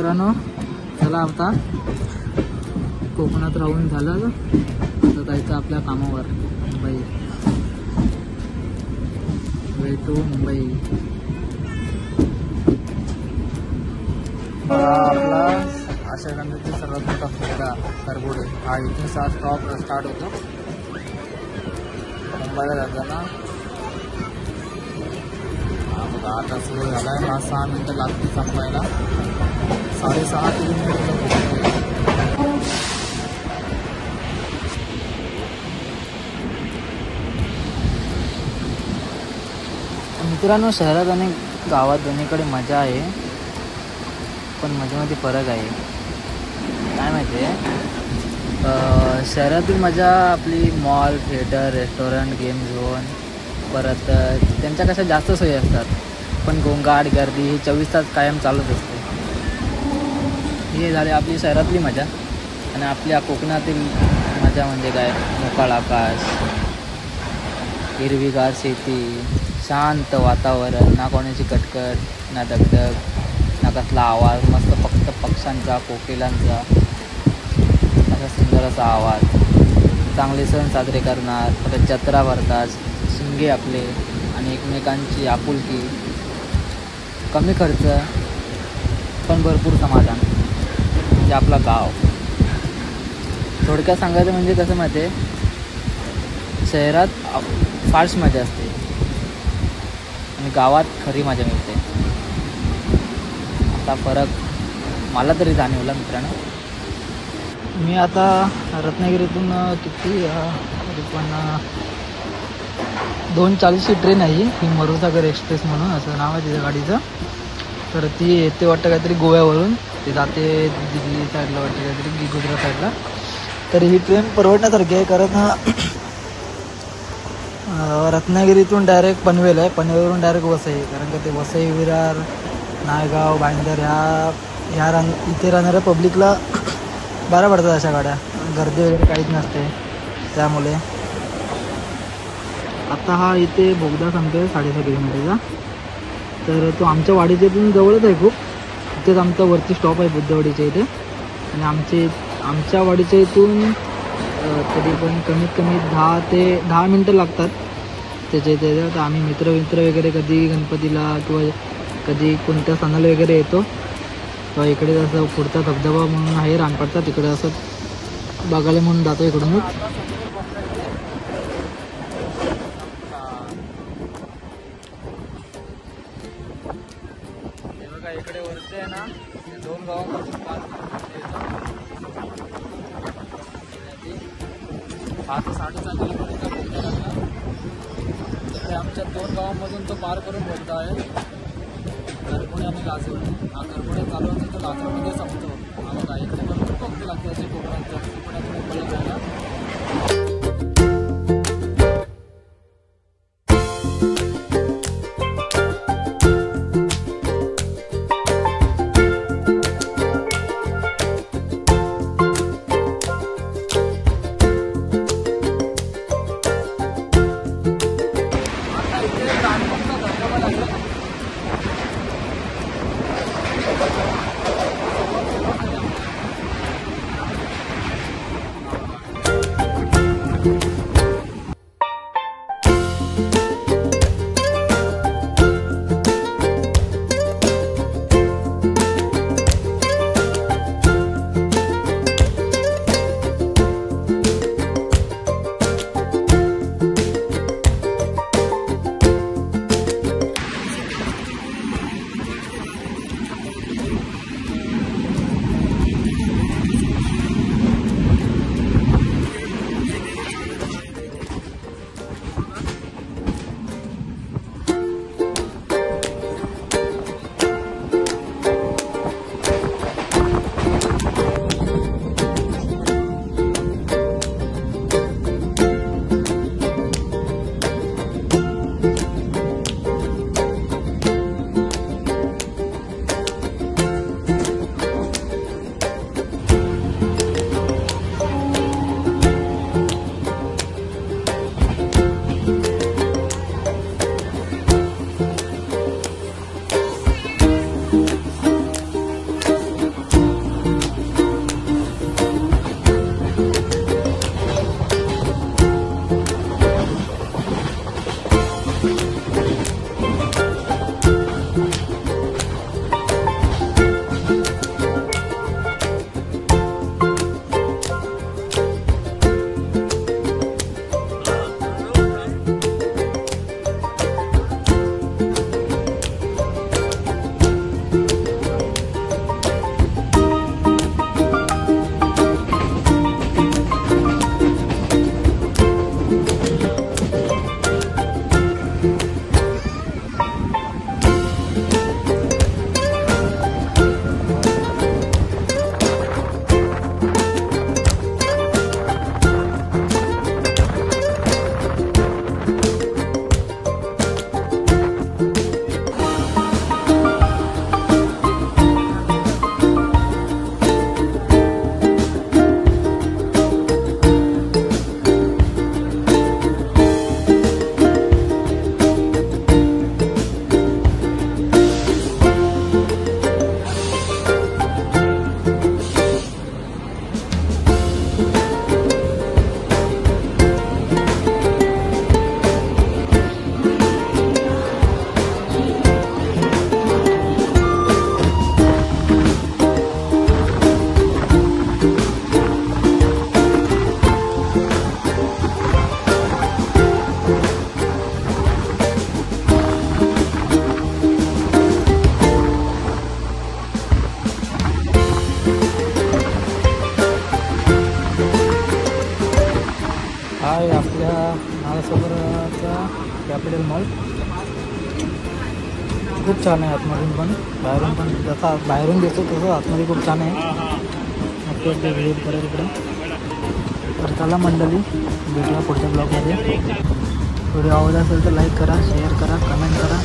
मित्रांनो, चला आता कोकणात राहून झालं, आता जायचं आपल्या कामावर मुंबई. Way to Mumbai. आपला आषाढांची सर्वात मोठा फेरा करबोडे हा इथून 7 स्टॉप स्टार्ट होतो मुंबईला जाताना. आता सुरू झाला आहे. 5-6 मिनटं लागतील संपायला. 6.5 किलोमीटरचा. मित्रांनो, शहरात आणि गावात दोन्हीकडे मजा आहे, पण मजेमध्ये फरक आहे. काय माहिती आहे, शहरातील मजा आपली mall, theatre, restaurant, game zone, परत त्यांच्या कशा जास्त सोयी असतात, पण गोंगाट गर्दी ही 24 तास कायम चालूच असते. हे झाले आपली शहरातली मजा. आणि आपल्या कोकणातील मजा म्हणजे काय, मोकळा आकाश, हिरवीगार शेती, शांत वातावरण, ना कोणाची कटकट, ना दगदग, ना कसला आवाज, मस्त फक्त पक्ष्यांचा, कोकिलांचा असा सुंदर असा आवाज. चांगले सण साजरे करणार, परत जत्रा भरतात, शिंगे आपले आणि एकमेकांची आपुलकी, कमी खर्च पण भरपूर समाधान, म्हणजे आपला गाव. थोडक्यात सांगायचं म्हणजे कसं माहिती आहे, शहरात फारशी मजा असते आणि गावात खरी मजा मिळते. आता फरक मला तरी जाणवला मित्रांनो. मी आता रत्नागिरीतून किती पण 2:40ची ट्रेन आहे ही, मरुसागर एक्सप्रेस म्हणून असं नाव आहे तिच्या गाडीचं. तर ती येते वाटतं काहीतरी गोव्यावरून, ती जाते दिल्ली साईडला वाटतं काहीतरी, गुजरात साईडला. तर ही ट्रेन परवडण्यासारखी आहे, कारण रत्नागिरीतून डायरेक्ट पनवेल आहे, पनवेलवरून डायरेक्ट वसई आहे. कारण का ते वसई, विरार, नायगाव, भाईंदर ह्या इथे राहणाऱ्या पब्लिकला बऱ्या पडतात अशा गाड्या, गर्दी वगैरे काहीच नसते त्यामुळे. आता हा इथे बोगदा सांगतोय 6.5 किलोमीटरचा. तर तो आमच्या वाडीच्या इथून जवळच आहे खूप. इथेच आमचा वरती स्टॉप आहे बुद्धवाडीच्या इथे. आणि आमच्या वाडीच्या इथून तरी पण कमीत कमी 10 मिनटं लागतात त्याच्या इथे. तर आम्ही मित्र वगैरे कधी गणपतीला किंवा कधी कोणत्या सणाला वगैरे येतो, किंवा इकडे असं पुढचा धबधबा म्हणून आहे रानपाटचा, तिकडे असं बघायला म्हणून जातो इकडूनच. इकडे वरती आहे ना, 2 गावांपासून 5 ते 7.5 किलोमीटरचा इथे आमच्या 2 गावांमधून तो पार करून बोलतो आहे. करपुणे आणि लासूर. हा करपुणे चालू होतो तो लासूरमध्ये संपतो. हा बघा, इकडे पण खूप लागते असे कोकणात मुंबईला जायला. नालासोपरचा कॅपिटल मॉल खूप छान आहे आतमधून पण बाहेरून पण जसा बाहेरून दिसतो तसं आतमध्ये खूप छान आहे. नक्की एकदा व्हिजिट करा तिकडे. तर चला मंडळी भेटूया पुढच्या ब्लॉगमध्ये. व्हिडिओ आवडला असेल तर लाईक करा, शेअर करा, कमेंट करा.